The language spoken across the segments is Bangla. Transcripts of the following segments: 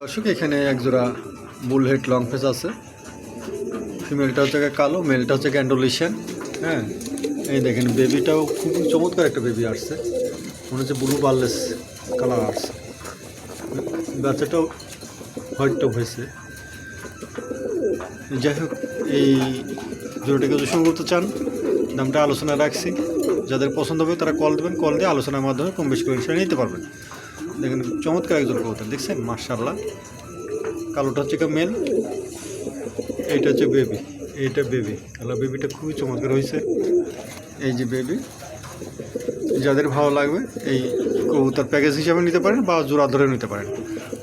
দর্শক এখানে একজোড়া বুলহেড লং ফেস আছে। ফিমেলটা হচ্ছে কালো, মেলটা হচ্ছে অ্যান্ডোলেশিয়ান। হ্যাঁ, এই দেখেন বেবিটাও খুব চমৎকার একটা বেবি আসছে, মনে হচ্ছে ব্লু বার্লেস কালার আসছে। বাচ্চাটাও হোয়াইট টপ হয়েছে। যাই হোক, এই জোড়াটাকে যদি সংগ্রহ করতে চান, দামটা আলোচনা রাখছি। যাদের পছন্দ হবে তারা কল দেবেন, কল দিয়ে আলোচনার মাধ্যমে কম বেশি করে সেটা নিতে পারবেন। দেখেন চমৎকার একজন কবুতর, দেখছেন মাশাআল্লাহ। কালোটা হচ্ছে মেল, এইটা হচ্ছে বেবি, এইটা বেবি। কালো বেবিটা খুবই চমৎকার হয়েছে। এই যে বেবি, যাদের ভালো লাগবে এই কবুতর প্যাকেজ হিসাবে নিতে পারেন বা জোড়া ধরে নিতে পারেন।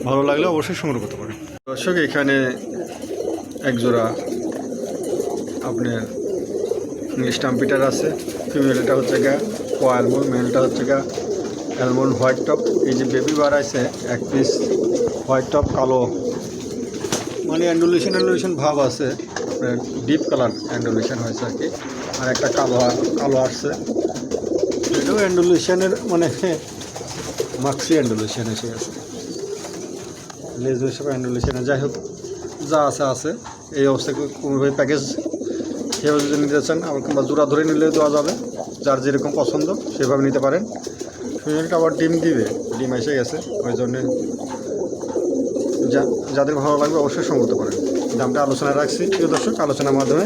ভালো লাগলে অবশ্যই সংগ্রহ করতে পারেন। দর্শক এখানে এক জোড়া আপনার ইংলিশ টাম্পিটার আছে। ফিমেলটা হচ্ছে গা কোয়ালমোন, মেলটা হচ্ছে গা অ্যালমন্ড হোয়াইট টপ। এই যে বেবি বার আছে এক পিস হোয়াইট টপ কালো, মানে অ্যান্ডোলেশন ভাব আছে, ডিপ কালার অ্যান্ডোলেশন হয়েছে আর কি। আর একটা কালো কালো আসছে, এটাও অ্যান্ডোলেশনের মানে মাক্সি অ্যান্ডোলেশন এসে গেছে, লেজ হিসাবে অ্যান্ডোলেশনে। যাই হোক, যা আছে আছে। এই অবস্থায় কোনোভাবে প্যাকেজ সেভাবে যদি নিতে চান, আবার কিংবা জোড়া ধরে নিলেও দেওয়া যাবে, যার যেরকম পছন্দ সেভাবে নিতে পারেন। ফিমেলটা আবার ডিম দিবে, ডিম এসে গেছে, ওই জন্যে যাদের ভালো লাগবে অবশ্যই সংগ্রহ করতে পারেন। দামটা আলোচনা রাখছি, প্রিয় দর্শক, আলোচনার মাধ্যমে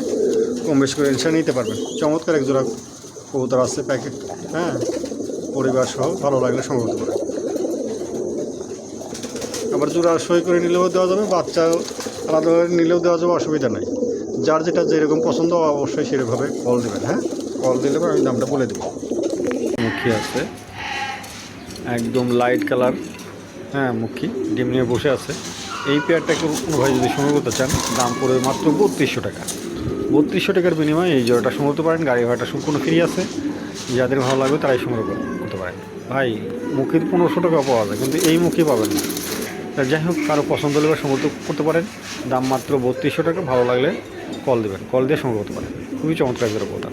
কম বেশি করে ইনশা নিতে পারবেন। চমৎকার এক জোড়া কবুতর আসছে প্যাকেট, হ্যাঁ, পরিবার সহ, ভালো লাগলে সংগ্রহ করতে পারেন। আবার জোড়া সই করে নিলেও দেওয়া যাবে, বাচ্চা আলাদা করে নিলেও দেওয়া যাবে, অসুবিধা নাই। যার যেটা যেরকম পছন্দ অবশ্যই সেরকমভাবে কল দেবেন। হ্যাঁ, কল দিলে আমি দামটা বলে দেবো। মুখী আছে একদম লাইট কালার, হ্যাঁ মুখী, ডিম নিয়ে বসে আছে। এই পেয়ারটাকে কোনো ভাই যদি সংগ্রহ করতে চান, দাম পড়বে মাত্র 3200 টাকা। 3200 টাকার বিনিময়ে এই জোড়াটা সংগ্রহ করতে পারেন। গাড়ি ভাড়াটা সম্পূর্ণ ফ্রি আছে। যাদের ভালো লাগবে তারাই সংগ্রহ করতে পারেন। ভাই মুখির 1500 টাকা পাওয়া যায়, কিন্তু এই মুখী পাবেন না। যাই হোক, কারো পছন্দ হলে সংগ্রহ করতে পারেন। দাম মাত্র 3200 টাকা। ভালো লাগলে কল দেবেন, কল দিয়ে সংগ্রহ করতে পারেন। খুবই চমৎকার একজোড়া কবুতর।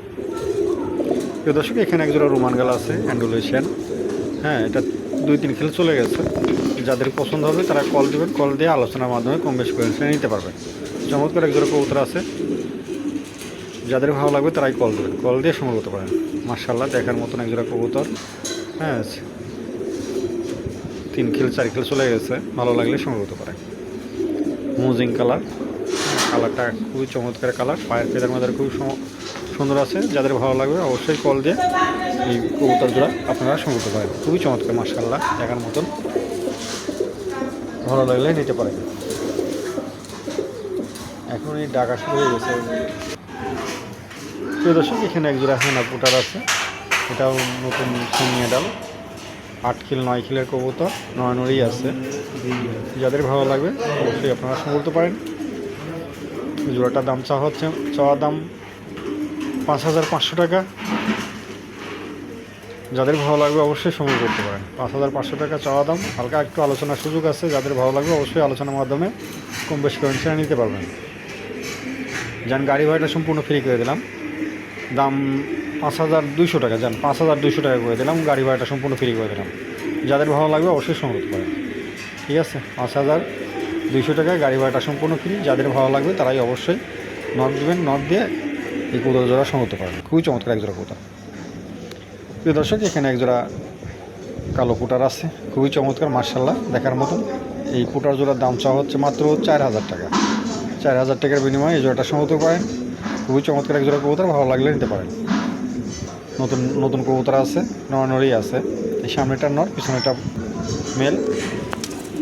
প্রিয় দর্শক এখানে একজোড়া রোমান গালা আছে অ্যান্ডোলেশিয়ান। হ্যাঁ, এটা 2-3 খেলে চলে গেছে। যাদের পছন্দ হবে তারা কল দেবেন, কল দিয়ে আলোচনার মাধ্যমে কম বেশি করে নিতে পারবেন। চমৎকার একজোড়া কবুতর আছে, যাদের ভালো লাগবে তারাই কল দেবেন, কল দিয়ে সংগ্রহ করতে পারেন। মাশাআল্লাহ, দেখার মতন একজোড়া কবুতর। হ্যাঁ, 3 খেল 4 খেল চলে গেছে, ভালো লাগলে সংগ্রহ করতে পারেন। মুজিং কালার, কালারটা খুবই চমৎকার কালার, পায়ের ফেদার মধ্যে খুবই সুন্দর আছে। যাদের ভালো লাগবে অবশ্যই কল দিয়ে এই কবুতর জোড়া আপনারা সংগ্রহ করতে পারেন। খুবই চমৎকার, মাশাআল্লাহ, দেখার মতন। ভালো লাগলে নিতে পারেন। এখন এই ডাকা শুরু হয়ে গেছে। প্রিয় দর্শক এখানে একজোড়া হেনা পুটার আছে, এটাও নতুন সিনিয়া ডাল, 8 খেল 9 খেলের কবুতর, নয়নরই আছে। যাদের ভালো লাগবে অবশ্যই আপনারা সংগ্রহ করতে পারেন। জোড়াটার দাম চাওয়া দাম 5500 টাকা। যাদের ভালো লাগবে অবশ্যই সংগ্রহ করতে পারেন। 5500 টাকা চাওয়া দাম, হালকা একটু আলোচনার সুযোগ আছে। যাদের ভালো লাগবে অবশ্যই আলোচনার মাধ্যমে কম বেশি করে নিতে পারবেন। যান, গাড়ি ভাড়াটা সম্পূর্ণ ফ্রি করে দিলাম। দাম 5200 টাকা, যান 5200 টাকা করে দিলাম, গাড়ি ভাড়াটা সম্পূর্ণ ফ্রি করে দিলাম। যাদের ভালো লাগবে অবশ্যই সংগ্রহ করতে পারেন। ঠিক আছে, 5200 টাকায় গাড়ি ভাড়াটা সম্পূর্ণ ফ্রি। যাদের ভালো লাগবে তারাই অবশ্যই নক দেবেন, নক দিয়ে এই কবুতর জোড়া সংগ্রহ করতে পারেন। খুবই চমৎকার একজোড়া কবুতর। প্রিয় দর্শক এখানে একজোড়া কালো পুটার আছে, খুবই চমৎকার, মাশাআল্লাহ, দেখার মতন। এই পুটার জোড়ার দাম চাওয়া হচ্ছে মাত্র 4000 টাকা। 4000 টাকার বিনিময়ে এই জোড়াটা সংগ্রহ করতে পারেন। খুবই চমৎকার একজোড়া কবুতর, ভালো লাগলে নিতে পারেন। নতুন নতুন কবুতর আছে, নরই আছে। এই সামনেটা নর, পিছনেটা মেল,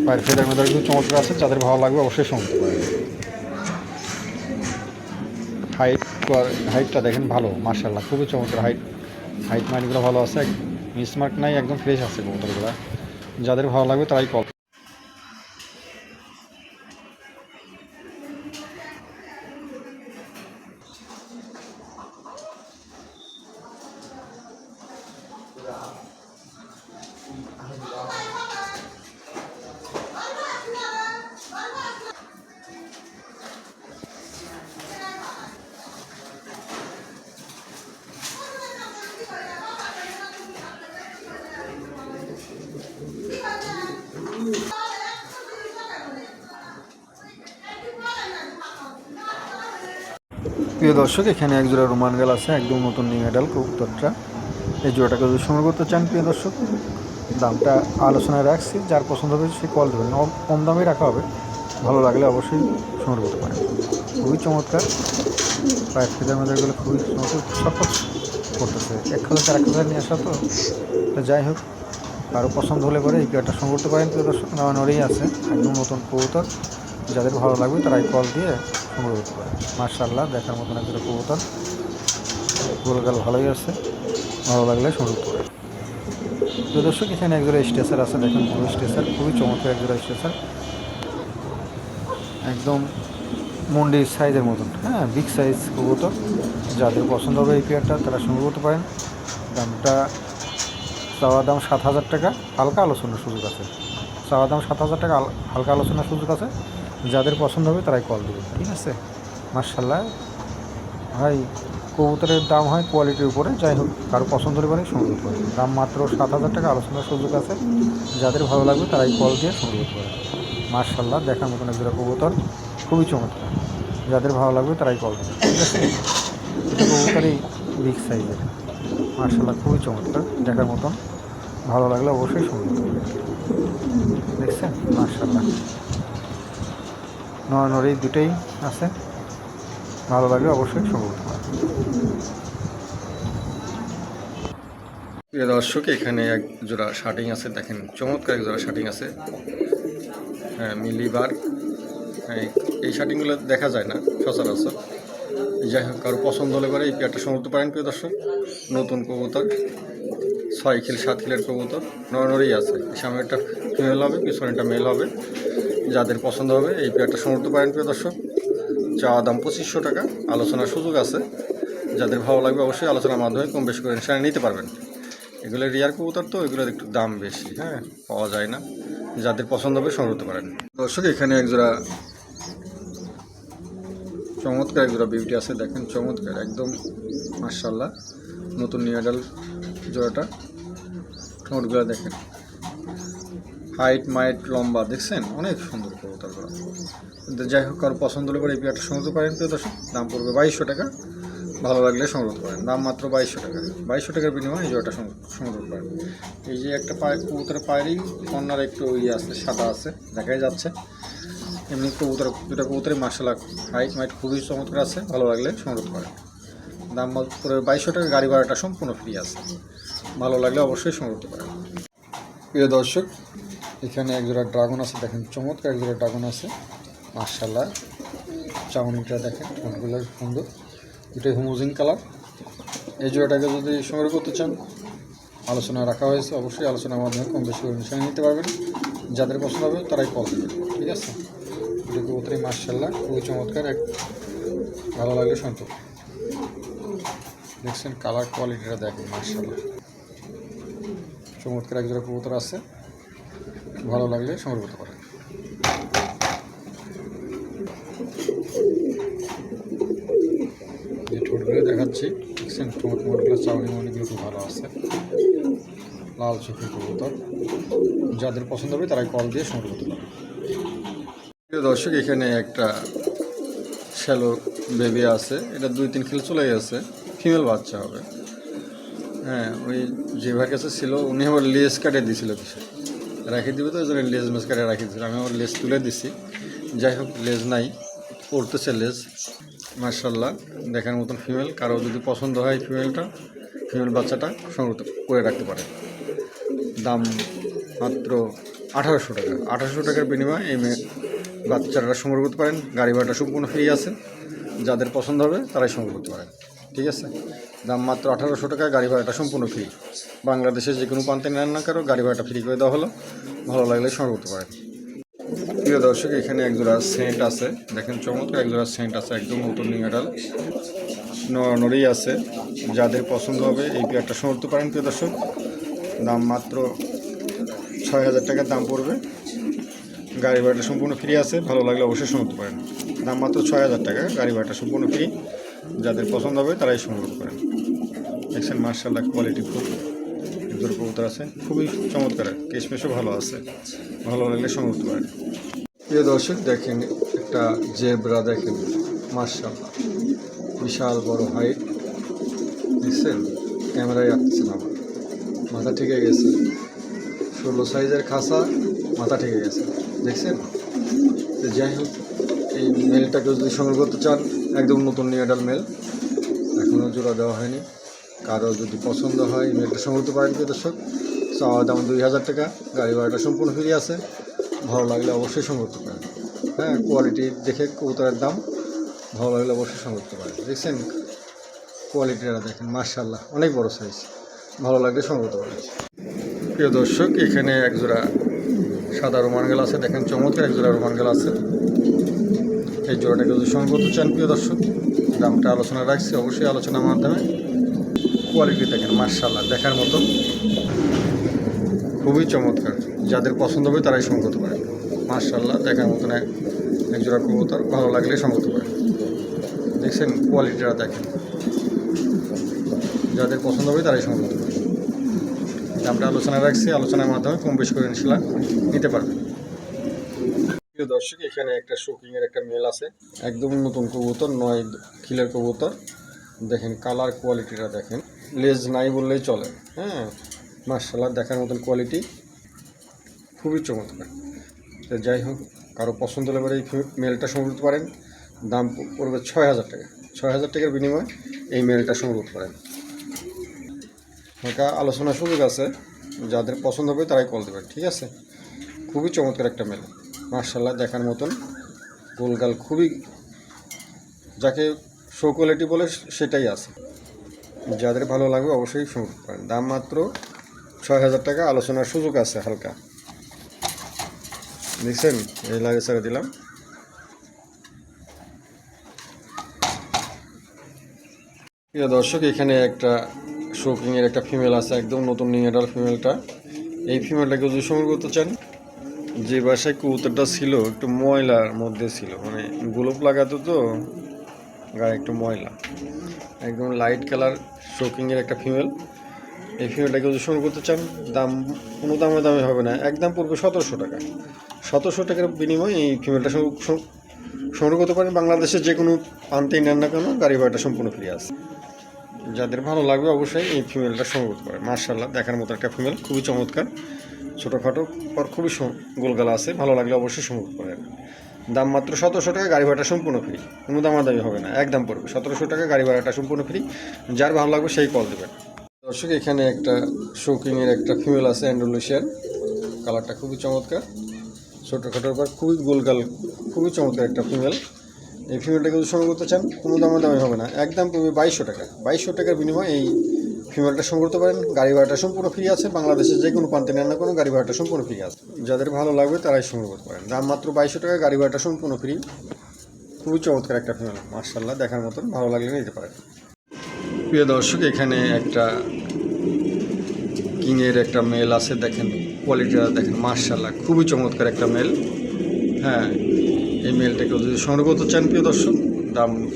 পায়ের ফেদার মেদার খুব চমৎকার আছে। যাদের ভালো লাগবে অবশ্যই সংগ্রহ করতে পারেন। হাইটটা দেখেন ভালো, মাশাআল্লাহ, খুবই চমৎকার হাইট মাইনগুলো ভালো আছে, মিসমার্ক নাই, একদম ফ্রেশ আছে কবুতরগুলো। যাদের ভালো লাগবে তারাই কল। প্রিয় দর্শক, এখানে এক জোড়া রোমান গাল আছে, একদম নতুন নিউ অ্যাডাল কবুতরটা। এই জোড়াটাকে যদি সংগ্রহ করতে চান প্রিয় দর্শক, দামটা আলোচনায় রাখছি, যার পছন্দ হবে সে কল দেবেন, কম দামে রাখা হবে, ভালো লাগলে অবশ্যই সংগ্রহ করতে পারেন। খুবই চমৎকার, পায়ের ফিদার মধ্যে গেলে খুবই চমৎকার ছটফট করতেছে। 1,000 নিয়ে আসা তো যাই হোক, কারো পছন্দ হলে পরে এই পেয়ারটা সংগ্রহ করতে পারেন প্রিয় দর্শক। নড়েই আছে, একদম নতুন কবুতর, যাদের ভালো লাগবে তারাই কল দিয়ে সংগ্রহ করতে পারে। মাশাআল্লাহ, দেখার মতন একটা কবুতর, গোলগাল ভালোই আছে, ভালো লাগলে সংগ্রহ করতে পারে প্রিয় দর্শক। এখানে একজোড়া স্টেসার আছে, দেখেন পুরো স্টেসার, খুবই চমৎকার একজোড়া স্টেসার, একদম মন্ডির সাইজের মতন, হ্যাঁ বিগ সাইজ কবুতর। যাদের পছন্দ হবে এই পেয়ারটা তারা সংগ্রহ করতে পারেন। দামটা চাওয়া দাম 7,000 টাকা, হালকা আলোচনার সুযোগ আছে। চাওয়া দাম 7,000 টাকা, হালকা আলোচনার সুযোগ আছে। যাদের পছন্দ হবে তারাই কল দেবে, ঠিক আছে। মাশাআল্লাহ ভাই, কবুতরের দাম হয় কোয়ালিটির উপরে, যাই হোক কারো পছন্দ হলে পরে সংগ্রহ করতে পারে। দাম মাত্র 7,000 টাকা, আলোচনার সুযোগ আছে। যাদের ভালো লাগবে তারাই কল দিয়ে সংগ্রহ করতে পারে। মাশাআল্লাহ, দেখার মতন একজোড়া কবুতর, খুবই চমৎকার। যাদের ভালো লাগবে তারাই কল দেবে, ঠিক আছে। এটা কবুতরই বিগ সাইজের, মাশাআল্লাহ খুবই চমৎকার, দেখার মতন, ভালো লাগলে অবশ্যই সংগ্রহ করতে পারে। দেখছেন মাশাআল্লাহ, নড়ানড়ি দুটোই আছে, ভালো লাগলে অবশ্যই সংগ্রহ করতে পারে। প্রিয় দর্শক, এখানে এক জোড়া শার্টিং আছে, দেখেন চমৎকার এক জোড়া শার্টিং আছে, হ্যাঁ মিলিবার। হ্যাঁ, এই শার্টিংগুলো দেখা যায় না সচরাচর। যাই হোক, কারো পছন্দ হলে পরে এই পেয়ারটা সংগ্রহ করতে পারেন প্রিয় দর্শক। নতুন কবুতর, 6 খিল 7 খিলের কবুতর, নড়নড়েই আছে। সামনে একটা ফিমেল হবে, পিছনে একটা মেল হবে। যাদের পছন্দ হবে এই পেয়ারটা সংগ্রহ করতে পারেন প্রিয় দর্শক। চাওয়া দাম 2500 টাকা, আলোচনার সুযোগ আছে। যাদের ভালো লাগবে অবশ্যই আলোচনার মাধ্যমে কম বেশি করে সেটা নিতে পারবেন। এগুলো রিয়ার কবুতর তো, এগুলোর একটু দাম বেশি, হ্যাঁ পাওয়া যায় না। যাদের পছন্দ হবে সংগ্রহ করতে পারেন দর্শক। এখানে একজোড়া চমৎকার একজোড়া বিউটি আছে, দেখেন চমৎকার একদম মাশাআল্লাহ, নতুন নিউ অ্যাডাল জোড়াটা। ঠোঁটগুলো দেখেন, হাইট মাইট লম্বা, দেখছেন অনেক সুন্দর কবুতরগুলো। যাই হোক, কারো পছন্দ হলে পরে এই পেয়ারটা সংগ্রহ করেন প্রিয় দর্শক। দাম পড়বে 2200 টাকা, ভালো লাগলে সংগ্রহ করেন। দাম মাত্র 2200 টাকা, 2200 টাকার বিনিময়ে এই জোড়াটা সংগ্রহ করেন। এই যে একটা কবুতরের পায়েরই কর্নার একটু ইয়ে আছে, সাদা আছে, দেখাই যাচ্ছে। এমনি কবুতর, দুটা কবুতরের মাশাআল্লাহ হাইট মাইট খুবই চমৎকার আছে, ভালো লাগলে সংগ্রহ করেন। দাম পড়বে 2200 টাকা, গাড়ি ভাড়াটা সম্পূর্ণ ফ্রি আছে, ভালো লাগলে অবশ্যই সংগ্রহ করতে পারেন প্রিয় দর্শক। এখানে একজোড়া ড্রাগন আছে, দেখেন চমৎকার একজোড়া ড্রাগন আছে, মাশাআল্লাহ। চাউনিটা দেখেন, ঠোঁটগুলো সুন্দর, এটাই হোমোজিন কালার। এই জোড়াটাকে যদি সংগ্রহ করতে চান, আলোচনা রাখা হয়েছে, অবশ্যই আলোচনার মাধ্যমে কম বেশি অনুসারে নিতে পারবেন। যাদের পছন্দ হবে তারাই কল দেবেন, ঠিক আছে। এটা কবুতরই মাশাআল্লাহ খুবই চমৎকার, এক ভালো লাগলে সন্তোষ। দেখছেন কালার কোয়ালিটিটা দেখেন, মাশাআল্লাহ চমৎকার একজোড়া কবুতর আছে, ভালো লাগলে সংগ্রহ করতে পারেন। যে ঠোঁটগুলো দেখাচ্ছি, দেখছেন ঠোঁটগুলো চাউনি মনিগুলো খুব ভালো আছে, লাল চোখের কবুতর। যাদের পছন্দ হবে তারাই কল দিয়ে সংগ্রহ করতে পারেন প্রিয় দর্শক। এখানে একটা শ্যালো বেবি আছে, এটা 2-3 খিল চলে গেছে, ফিমেল বাচ্চা হবে। হ্যাঁ, ওই যে ভাইয়ের কাছে ছিল উনি আবার লেস কাটে দিয়েছিল, কিছু রাখি দিবে তো, ওই জন্য লেজ মেজ কাটে রাখি দিয়েছিল, আমি আমার লেজ তুলে দিছি। যাই হোক, লেজ নাই, পড়তেছে লেজ, মাশাআল্লাহ দেখার মতন ফিমেল। কারো যদি পছন্দ হয় ফিমেল বাচ্চাটা সংগ্রহ করে রাখতে পারে। দাম মাত্র 1800 টাকা, 1800 টাকার বিনিময়ে এই বাচ্চাটা সংগ্রহ করতে পারেন। গাড়ি ভাড়াটা সম্পূর্ণ ফ্রি আছে, যাদের পছন্দ হবে তারাই সংগ্রহ করতে পারেন, ঠিক আছে। দাম মাত্র 1800 টাকা, গাড়ি ভাড়াটা সম্পূর্ণ ফ্রি। বাংলাদেশের যে কোনো প্রান্তে নেন না কারো, গাড়ি ভাড়াটা ফ্রি করে দেওয়া হলো, ভালো লাগলে সংগ্রহ করতে পারেন প্রিয় দর্শক। এখানে একজোড়া সেন্ট আছে, দেখেন চমৎকার একজোড়া সেন্ট আছে, একদম নতুন নিউ অ্যাডাল, নড়ানড়ি আছে। যাদের পছন্দ হবে এই পেয়ারটা সংগ্রহ করতে পারেন প্রিয় দর্শক। দাম মাত্র 6000 টাকার দাম পড়বে, গাড়ি ভাড়াটা সম্পূর্ণ ফ্রি আছে, ভালো লাগলে অবশ্যই সংগ্রহ করতে পারেন। দাম মাত্র 6000 টাকা, গাড়ি ভাড়াটা সম্পূর্ণ ফ্রি। যাদের পছন্দ হবে তারাই সংগ্রহ করতে পারেন। দেখছেন মাশাআল্লাহ কোয়ালিটি ফুল একজোড়া কবুতর আছে, খুবই চমৎকার, কেশমেশও ভালো আছে, ভালো লাগলে সংগ্রহ করতে পারেন প্রিয় দর্শক। দেখেন একটা জেব্রা, দেখেন মাশাআল্লাহ বিশাল বড় হাইট, দেখছেন? ক্যামেরায় আসছে না, আমার মাথা ঠিকে গেছে। 16 সাইজের খাসা, মাথা ঠিকে গেছে, দেখছেন? তো যাই হোক, এই মেলটাকে যদি সংগ্রহ করতে চান, একদম নতুন নিউ অ্যাডাল্ট মেল, এখনও জোড়া দেওয়া হয়নি। কারো যদি পছন্দ হয় মেলটা সংগ্রহ করতে পারেন প্রিয় দর্শক। চাওয়া দাম 2000 টাকা, গাড়ি ভাড়াটা সম্পূর্ণ ফ্রি আছে। ভালো লাগলে অবশ্যই সংগ্রহ করতে পারেন। হ্যাঁ, কোয়ালিটি দেখে কবুতরের দাম, ভালো লাগলে অবশ্যই সংগ্রহ করতে পারেন। দেখছেন কোয়ালিটিটা দেখেন, মাশাআল্লাহ অনেক বড় সাইজ, ভালো লাগলে সংগ্রহ করতে পারেন। প্রিয় দর্শক, এখানে এক জোড়া সাদা রোমান গাল আছে, দেখেন চমৎকার এক জোড়া রোমান গাল আছে। এই জোড়াটাকে যদি সংগ্রহ করতে চান প্রিয় দর্শক, দামটা আলোচনা রাখছি, অবশ্যই আলোচনার মাধ্যমে। কোয়ালিটি দেখেন মাশাআল্লাহ, দেখার মতো, খুবই চমৎকার। যাদের পছন্দ হবে তারাই সংগ্রহ করতে পারেন। মাশাআল্লাহ, দেখার মতন এক জোড়া কবুতর, ভালো লাগলে সংগ্রহ করতে পারেন। দেখছেন কোয়ালিটিটা দেখেন, যাদের পছন্দ হবে তারাই সংগ্রহ করতে পারেন। দামটা আলোচনা রাখছি, আলোচনার মাধ্যমে কম বেশি করে ইনশাআল্লাহ নিতে পারবেন। প্রিয় দর্শক, এখানে একটা শোকিংয়ের একটা মেল আছে, একদম নতুন কবুতর, 9 খিলের কবুতর। দেখেন কালার কোয়ালিটিটা দেখেন, লেজ নাই বললেই চলে। হ্যাঁ, মাশাআল্লাহ, দেখার মতন কোয়ালিটি, খুবই চমৎকার। তো যাই হোক, কারো পছন্দ হলে এই মেলটা সংগ্রহ করতে পারেন। দাম পড়বে 6000 টাকা। 6000 টাকার বিনিময়ে এই মেলটা সংগ্রহ করতে পারেন। হালকা আলোচনার সুযোগ আছে, যাদের পছন্দ হবে তারাই কল দেবেন, ঠিক আছে? খুবই চমৎকার একটা মেল, মাশাআল্লাহ, দেখার মতন, গোলগাল, খুবই, যাকে শো কোয়ালিটি বলে সেটাই আছে। যাদের ভালো লাগবে অবশ্যই সংগ্রহ করতে পারেন। দাম মাত্র 6000 টাকা, আলোচনার সুযোগ আছে হালকা। দেখছেন, এই লাগে ছেড়ে দিলাম। প্রিয় দর্শক, এখানে একটা শোকিংয়ের একটা ফিমেল আছে, একদম নতুন নিউ অ্যাডাল্ট ফিমেলটা। এই ফিমেলটাকে যদি সংগ্রহ করতে চান, যে বাসায় কবুতরটা ছিল একটু ময়লার মধ্যে ছিল, মানে গোলপ লাগাতো তো গায়ে একটু ময়লা, একদম লাইট কালার শোকিংয়ের একটা ফিমেল। এই ফিমেলটাকে যদি সংগ্রহ করতে চান, দাম কোনো দামে হবে না, একদম পড়বে 1700 টাকা। 1700 টাকার বিনিময়ে এই ফিমেলটা সংগ্রহ করতে পারেন। বাংলাদেশের যে কোনো প্রান্তেই নেন না কেন, গাড়ি ভাড়াটা সম্পূর্ণ ফ্রি আছে। যাদের ভালো লাগবে অবশ্যই এই ফিমেলটা সংগ্রহ করতে পারেন। মাশাআল্লাহ, দেখার মতো একটা ফিমেল, খুবই চমৎকার, ছোটোখাটো পর খুবই গোলগালা আছে, ভালো লাগলে অবশ্যই সংগ্রহ করতে পারেন। দাম মাত্র 1700 টাকা, গাড়ি ভাড়াটা সম্পূর্ণ ফ্রি, কোনো দামাদামি হবে না, একদম পড়বে 1700 টাকা, গাড়ি ভাড়াটা সম্পূর্ণ ফ্রি। যার ভালো লাগবে সেই কল দেবেন। দর্শক, এখানে একটা শোকিংয়ের একটা ফিমেল আছে, অ্যান্ডালুসিয়ান, কালারটা খুবই চমৎকার, ছোটোখাটোর পর খুবই গোলগাল, খুবই চমৎকার একটা ফিমেল। এই ফিমেলটাকে যদি সংগ্রহ করতে চান, কোনো দামি হবে না, একদম পড়বে 2200 টাকা। 2200 টাকার বিনিময়ে এই ফিমেলটা সংগ্রহ করতে পারেন। গাড়ি ভাড়াটা সম্পূর্ণ ফ্রি আছে, বাংলাদেশের যে কোনো প্রান্তে নেন না কোনো, গাড়ি ভাড়াটা সম্পূর্ণ ফ্রি আছে। যাদের ভালো লাগবে তারাই সংগ্রহ করতে পারেন। দাম মাত্র 2200 টাকা, গাড়ি ভাড়াটা সম্পূর্ণ ফ্রি, খুবই চমৎকার একটা ফিমেল, মাশাআল্লাহ, দেখার মতন, ভালো লাগলে নিতে পারেন। প্রিয় দর্শক, এখানে একটা কিংয়ের একটা মেল আছে, দেখেন কোয়ালিটিটা দেখেন, মাশাআল্লাহ, খুবই চমৎকার একটা মেল। হ্যাঁ, এই মেলটাকে যদি সংগ্রহ করতে চান প্রিয় দর্শক,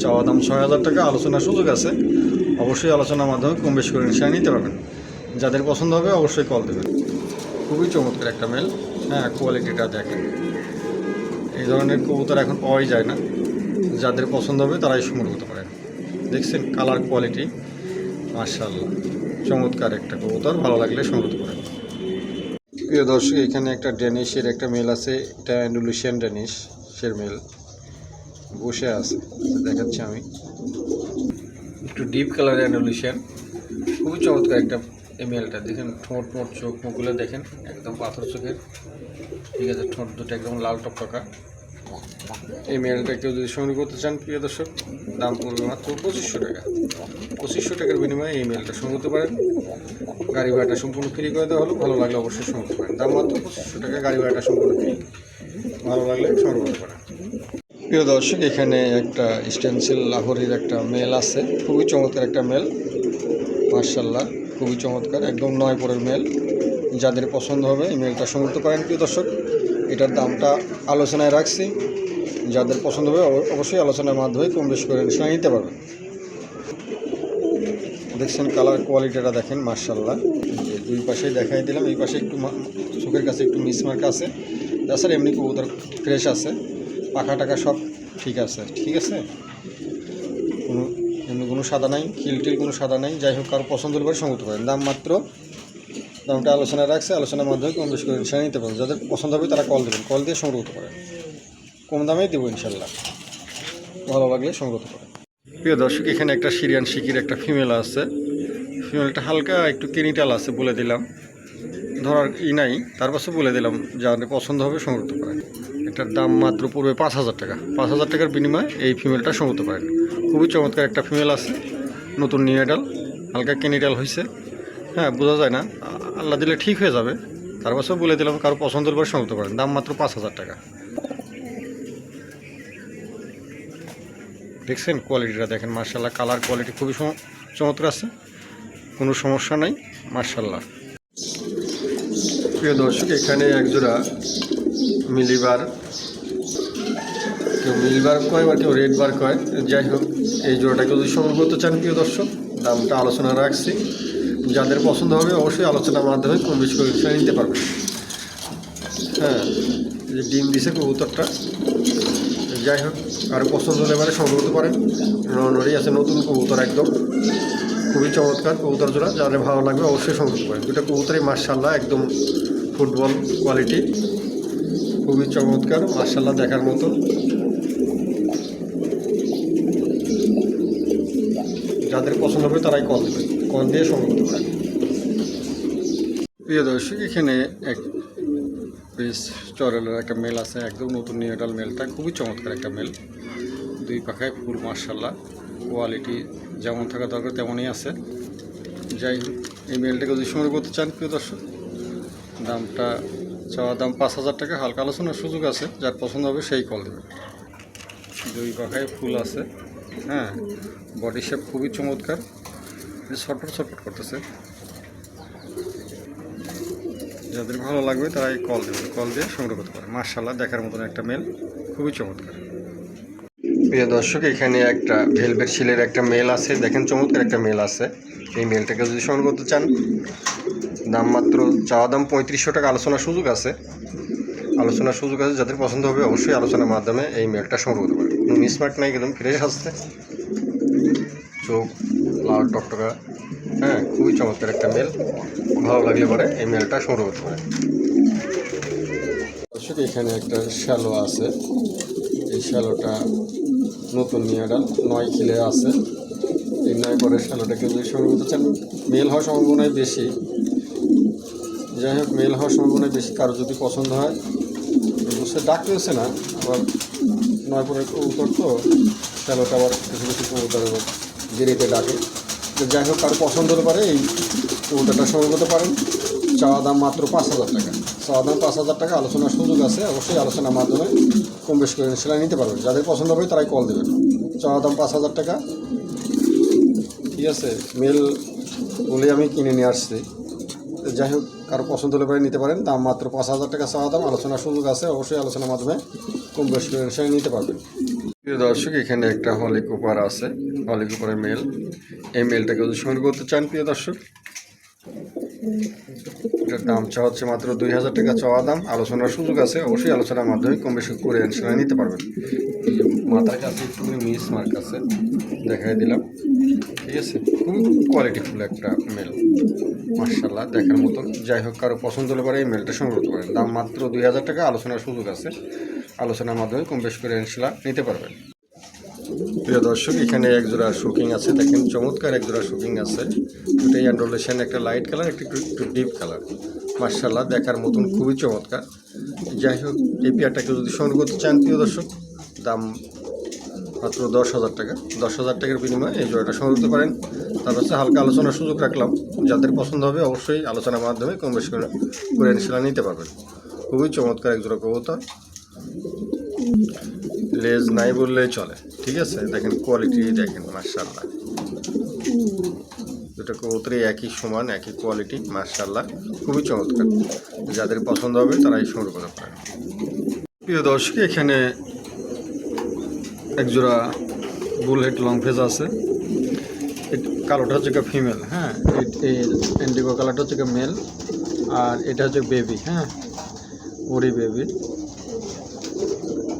চাওয়া দাম 6000 টাকা, আলোচনার সুযোগ আছে, অবশ্যই আলোচনার মাধ্যমে কম বেশি করে নিশ্চয় নিতে পারবেন। যাদের পছন্দ হবে অবশ্যই কল দেবেন। খুবই চমৎকার একটা মেল। হ্যাঁ, কোয়ালিটিটা দেখেন, এই ধরনের কবুতর এখন পাওয়াই যায় না। যাদের পছন্দ হবে তারাই সংগ্রহ করতে পারেন। দেখছেন কালার কোয়ালিটি, মাশাআল্লাহ, চমৎকার একটা কবুতর, ভালো লাগলে সংগ্রহ করতে পারেন। প্রিয় দর্শক, এখানে একটা ড্যানিশের একটা মেল আছে, এটা অ্যান্ডালুসিয়ান ড্যানিশের মেল, বসে আছে, দেখাচ্ছি আমি, একটু ডিপ কালারের অ্যান্ডালুসিয়ান, খুবই চমৎকার একটা এই মেলটা। দেখেন ঠোঁট চোখ মুখগুলো দেখেন, একদম পাথর চোখের, ঠিক আছে, ঠোঁট দুটো একদম লাল টকটকা। এই মেলটা কেউ যদি সংগ্রহ করতে চান প্রিয় দর্শক, দাম পড়বে মাত্র 2500 টাকা। 2500 টাকার বিনিময়ে এই মেলটা সংগ্রহ করতে পারেন। গাড়ি ভাড়াটা সম্পূর্ণ ফ্রি করে দেওয়া হলো, ভালো লাগলে অবশ্যই সংগ্রহ করতে পারেন। দাম মাত্র 2500 টাকা, গাড়ি ভাড়াটা সম্পূর্ণ ফ্রি, ভালো লাগলে সংগ্রহ করতে পারেন। প্রিয় দর্শক, এখানে একটা স্টেনসিল লাহোরের একটা মেল আছে, খুবই চমৎকার একটা মেল, মাশাআল্লাহ, খুবই চমৎকার, একদম 9 পরের মেল। যাদের পছন্দ হবে এই মেলটা সংগ্রহ করতে পারেন প্রিয় দর্শক। এটার দামটা আলোচনায় রাখছি, যাদের পছন্দ হবে অবশ্যই আলোচনার মাধ্যমে কম বেশি করে নিতে পারবেন। দেখছেন কালার কোয়ালিটিটা দেখেন, মাশাআল্লাহ, দুই পাশেই দেখাই দিলাম। এই পাশে একটু চোখের কাছে একটু মিসমার্ক আছে, তাছাড়া এমনি কবুতর ফ্রেশ আছে, পাখা টাকা সব ঠিক আছে, ঠিক আছে, কোনো কোনো সাদা নাই, খিলটিল কোনো সাদা নাই। যাই হোক, কারো পছন্দ হলে পরে সংযুক্ত করেন। দামটা আলোচনা রাখছে, আলোচনার মাধ্যমে কম বেশি করে ইনশাল্লাহ নিতে পারবেন। যাদের পছন্দ হবে তারা কল দেবেন, কল দিয়ে সংযুক্ত করেন। কম দামেই দেবো ইনশাল্লাহ, ভালো লাগলে সংযুক্ত করেন। প্রিয় দর্শক, এখানে একটা সিরিয়ান শিকির একটা ফিমেল আছে। ফিমেলটা হালকা একটু কেনিটাল আছে, বলে দিলাম, ধরার নাই, তার পাশে বলে দিলাম, যাদের পছন্দ হবে সংযুক্ত করেন। এটার দাম মাত্র পড়বে 5,000 টাকা। 5,000 টাকার বিনিময়ে এই ফিমেলটা সংযুক্ত করেন। খুবই চমৎকার একটা ফিমেল আছে, নতুন নিউ অ্যাডাল, হালকা কেনিটাল হয়েছে। হ্যাঁ, বোঝা যায় না, আল্লাহ দিলে ঠিক হয়ে যাবে। তার পাশেও বলে দিলাম, কারো পছন্দের পরে সংযুক্ত করেন। দাম মাত্র 5,000 টাকা। দেখছেন কোয়ালিটিটা, দেখেন মার্শাল্লাহ, কালার কোয়ালিটি খুবই চমৎকার আছে, কোনো সমস্যা নাই মার্শাল্লাহ। প্রিয় দর্শক, এখানে একজোড়া মিলিবার, কেউ মিলিবার কয় বা কেউ রেড বার কয়, যাই হোক এই জোড়াটাকে যদি সংগ্রহ করতে চান প্রিয় দর্শক, দামটা আলোচনা রাখছি। যাদের পছন্দ হবে অবশ্যই আলোচনার মাধ্যমে কম বেশি করে নিতে পারবেন। হ্যাঁ, যে ডিম দিছে কবুতরটা, যাই হোক আর পছন্দ হলে এবারে সংগ্রহ করতে পারেন। নড়ি আছে, নতুন কবুতর একদম, খুবই চমৎকার কবুতর জোড়া। যাদের ভালো লাগবে অবশ্যই সংগ্রহ করেন। দুটো কবুতরই মার্শাল্লাহ একদম ফুটবল কোয়ালিটি, খুবই চমৎকার মার্শাল্লাহ, দেখার মতো। যাদের পছন্দ হবে তারাই কল দেবে, কল দিয়ে সংগ্রহ করতে পারেন। প্রিয় দর্শক, এখানে এক বেশ চরেলের একটা মেল আছে, একদম নতুন নিউ অ্যাডাল মেলটা, খুবই চমৎকার একটা মেল, দুই পাখায় ফুল মার্শাল্লাহ, কোয়ালিটি যেমন থাকা দরকার তেমনই আছে। যাই হোক, এই মেলটাকে যদি সংগ্রহ করতে চান প্রিয় দর্শক, দামটা চাওয়া দাম 5,000 টাকা, হালকা আলোচনার সুযোগ আছে। যার পছন্দ হবে সেই কল দেবে। দুই পাখায় ফুল আছে, হ্যাঁ, বডি শেপ খুবই চমৎকার, ছটফট করতেছে। যাদের ভালো লাগবে তারাই কল দেবে, কল দিয়ে সংগ্রহ করতে পারে। মার্শাল্লাহ, দেখার মতন একটা মেল, খুবই চমৎকার। প্রিয় দর্শক, এখানে একটা ভেলভেট শিলের একটা মেল আছে, দেখেন চমৎকার একটা মেল আছে। এই মেলটাকে যদি সংগ্রহ করতে চান, দাম মাত্র চাওয়া দাম 3500 টাকা, আলোচনার সুযোগ আছে। যাদের পছন্দ হবে অবশ্যই আলোচনার মাধ্যমে এই মেলটা সংগ্রহ করতে পারে। কোনো মিসমার্ক নাই, একদম ফ্রেশ আসছে, চোখ লাল টকটকা, হ্যাঁ, খুবই চমৎকার একটা মেল। ভালো লাগলে পরে এই মেলটা সংগ্রহ করতে পারে। দর্শক, এখানে একটা শ্যালো আছে, এই শ্যালোটা নতুন নিউ অ্যাডাল, 9 খিলে আছে। এই 9 পরে শ্যালোটাকে যদি সংগ্রহ করতে চান, মেল হওয়ার সম্ভাবনাই বেশি। যাই হোক, মেল হওয়ার সম্ভাবনাই বেশি। কারো যদি পছন্দ হয়, বুঝতে ডাকতে হচ্ছে না, আবার 9 পরে কবুতর তো শ্যালোটা আবার কিছু কিছু কবুতর দেরিতে ডাকে। যাই হোক, কারো পছন্দ হতে পারে এই কবুতরটা সংগ্রহ করতে পারেন। চাওয়া দাম মাত্র 5,000 টাকা। চাওয়া দাম 5,000 টাকা, আলোচনার সুযোগ আছে। অবশ্যই আলোচনার মাধ্যমে কম বেশি করে সেলাই নিতে পারবেন। যাদের পছন্দ হবে তারাই কল দেবেন। চাওয়া দাম 5,000 টাকা, ঠিক আছে। মেল বলে আমি কিনে নিয়ে আসছি। যাই হোক, কারো পছন্দ হলে পরে নিতে পারেন। দাম মাত্র 5,000 টাকা চাওয়া দাম, আলোচনার সুযোগ আছে। অবশ্যই আলোচনার মাধ্যমে কম বেশি করে সেলাই নিতে পারবেন। প্রিয় দর্শক, এখানে একটা হলি কুপার আছে, হলি কুপারের মেল। এই মেলটাকে যদি সংগ্রহ করতে চান প্রিয় দর্শক, এটার দাম চাওয়া হচ্ছে মাত্র 2,000 টাকা চাওয়া দাম, আলোচনার সুযোগ আছে। অবশ্যই আলোচনার মাধ্যমে কম বেশি করে সেলাই নিতে পারবেন। মাথার কাছে একটু মিস মার্ক আছে, দেখাই দিলাম, ঠিক আছে। খুবই কোয়ালিটিফুল একটা মেল, মার্শাল্লাহ, দেখার মতন। যাই হোক, কারো পছন্দ হলে পরে এই মেলটা সংগ্রহ করতে পারেন। দাম মাত্র 2,000 টাকা, আলোচনার সুযোগ আছে। আলোচনার মাধ্যমে কম বেশি করে সেলাই নিতে পারবেন। প্রিয় দর্শক, এখানে একজোড়া শুকিং আছে, দেখেন চমৎকার একজোড়া শুকিং আছে। দুটাই অ্যান্ড্রোলেশন, একটা লাইট কালার, একটু ডিপ কালার, মার্শাল্লাহ, দেখার মতন, খুবই চমৎকার। যাই হোক, এই পেয়ারটাকে যদি সংগ্রহ করতে চান প্রিয় দর্শক, দাম মাত্র 10,000 টাকা। 10,000 টাকার বিনিময়ে এই জোড়াটা সংগ্রহ করতে পারেন। তার হচ্ছে হালকা আলোচনার সুযোগ রাখলাম। যাদের পছন্দ হবে অবশ্যই আলোচনার মাধ্যমে কম বেশি করে সেলাই নিতে পারবেন। খুবই চমৎকার একজোড়া কবুতর, লেজ নাই বললেই চলে, ঠিক আছে। দেখেন কোয়ালিটি, দেখেন মার্শাল্লাহ, দুটো কবুতরই একই সমান, একই কোয়ালিটি, মার্শাল্লাহ, খুবই চমৎকার। যাদের পছন্দ হবে তারাই সংগ্রহ করতে পারেন। প্রিয় দর্শক, এখানে একজোড়া বুলহেড লং ফেজ আছে। কালোটা হচ্ছে ফিমেল, হ্যাঁ, এই ইন্ডিগো কালারটা হচ্ছে মেল, আর এটা হচ্ছে বেবি, হ্যাঁ, ওরি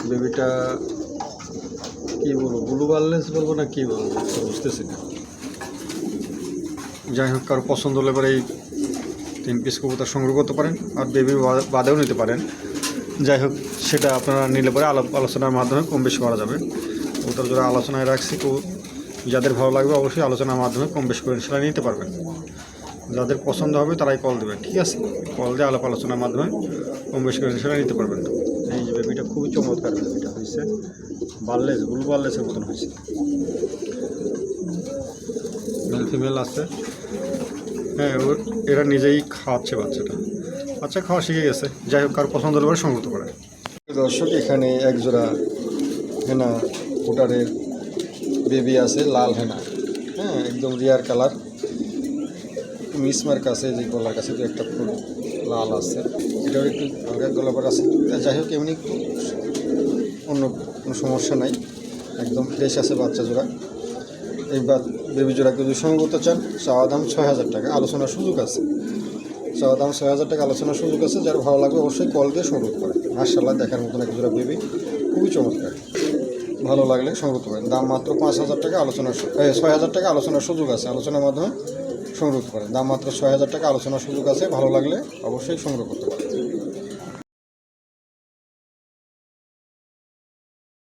বেবিটা কি বলবো, ব্লু বার্লেস বলবো না কি বলবো বুঝতেছি না। যাই হোক কারো পছন্দ হলে পরে এই 3 পিস কবুতর সংগ্রহ করতে পারেন, আর বেবি বাদেও নিতে পারেন। যাই হোক সেটা আপনারা নিলে পরে আলোচনার মাধ্যমে কম বেশি করা যাবে। কবুতর যারা আলোচনায় রাখছি, যাদের ভালো লাগবে অবশ্যই আলোচনার মাধ্যমে কম বেশি করে সেটা নিতে পারবেন। যাদের পছন্দ হবে তারাই কল দেবেন, ঠিক আছে? কল দিয়ে আলোচনার মাধ্যমে কম বেশি করে সেটা নিতে পারবেন। এই যে বেবিটা খুবই চমৎকার বেবিটা হয়েছে, বার্লেস বুল বার্লেসের মতন হয়েছে। মেল ফিমেল আছে, হ্যাঁ এরা নিজেই খাওয়াচ্ছে বাচ্চা খাওয়া শিখে গেছে। যাই হোক কার পছন্দ হলে পরে সংযুক্ত করে। দর্শক এখানে একজোড়া হেনা কোটারের বেবি আছে, লাল হেনা, হ্যাঁ একদম রিয়ার কালার, মিসমার্ক আছে, যে গলার কাছে তো একটা ফুল লাল আছে, এটাও একটু হালকা গোলাপার আছে। যাই হোক এমনি একটু অন্য কোনো সমস্যা নাই, একদম ফ্রেশ আছে বাচ্চা জোড়া। এই বেবি জোড়াকে যদি সংগ্রহ করতে চান, চাওয়া দাম 6,000 টাকা, আলোচনার সুযোগ আছে। চাওয়া দাম 6,000 টাকা, আলোচনার সুযোগ আছে। যার ভালো লাগবে অবশ্যই কল দিয়ে সংগ্রহ করে। মাশাআল্লাহ দেখার মতন এক জোড়া বেবি, খুবই চমৎকার, ভালো লাগলে সংগ্রহ করতে পারেন। দাম মাত্র 5,000 টাকা, 6,000 টাকা, আলোচনার সুযোগ আছে। আলোচনার মাধ্যমে সংগ্রহ করতে পারেন। দাম মাত্র 6,000 টাকা, আলোচনার সুযোগ আছে। ভালো লাগলে অবশ্যই সংগ্রহ করতে পারেন।